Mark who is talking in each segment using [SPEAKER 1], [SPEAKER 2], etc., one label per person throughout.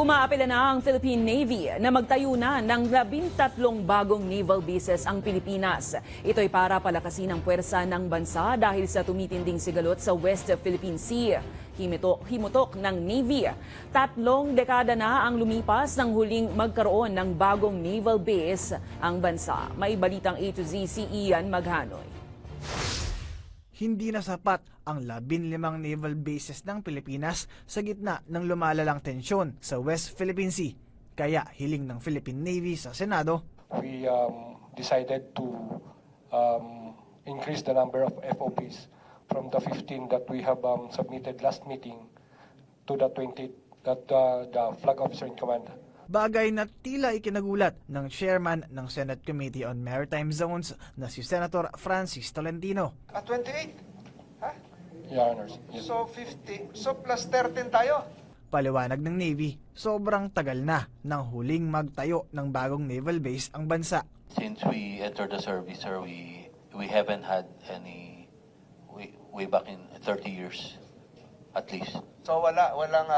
[SPEAKER 1] Umaapela na ang Philippine Navy na magtayo na ng 13 bagong naval bases ang Pilipinas. Ito'y para palakasin ang puwersa ng bansa dahil sa tumitinding sigalot sa West Philippine Sea. Himutok ng Navy. 3 dekada na ang lumipas nang huling magkaroon ng bagong naval base ang bansa. May balitang A to Z si Ian Maghanoy.
[SPEAKER 2] Hindi na sapat ang 15 naval bases ng Pilipinas sa gitna ng lumalalang tensyon sa West Philippine Sea. Kaya hiling ng Philippine Navy sa Senado,
[SPEAKER 3] we decided to increase the number of FOBs from the 15 that we have submitted last meeting to the 20 that the flag officer in command.
[SPEAKER 2] bagay na tila ikinagulat ng chairman ng Senate Committee on Maritime Zones na si Senator Francis Tolentino.
[SPEAKER 4] 28? Ha?
[SPEAKER 3] Your Honors. Yes.
[SPEAKER 4] So 50, so plus 13 tayo.
[SPEAKER 2] Paliwanag ng Navy, sobrang tagal na nang huling magtayo ng bagong naval base ang bansa.
[SPEAKER 5] Since we entered the service, sir, we haven't had any way back in 30 years, at least.
[SPEAKER 4] So walang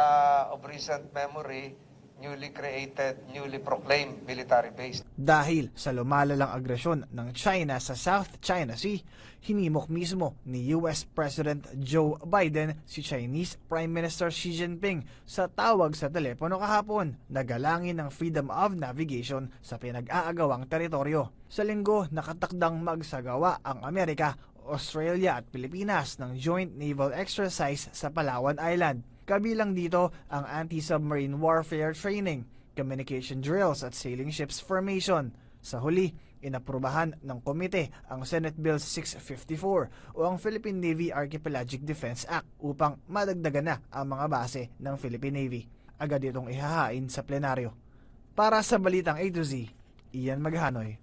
[SPEAKER 4] of recent memory, newly created, newly proclaimed military base.
[SPEAKER 2] Dahil sa lumalalang agresyon ng China sa South China Sea, hinimok mismo ni US President Joe Biden si Chinese Prime Minister Xi Jinping sa tawag sa telepono kahapon na galangin ng freedom of navigation sa pinag-aagawang teritoryo. Sa linggo, nakatakdang magsagawa ang Amerika, Australia at Pilipinas ng joint naval exercise sa Palawan Island. Kabilang dito ang anti-submarine warfare training, communication drills at sailing ships formation. Sa huli, inaprubahan ng komite ang Senate Bill 654 o ang Philippine Navy Archipelagic Defense Act upang madagdagan na ang mga base ng Philippine Navy. Agad itong ihahain sa plenaryo. Para sa Balitang A to Z, Ian Maghanoy.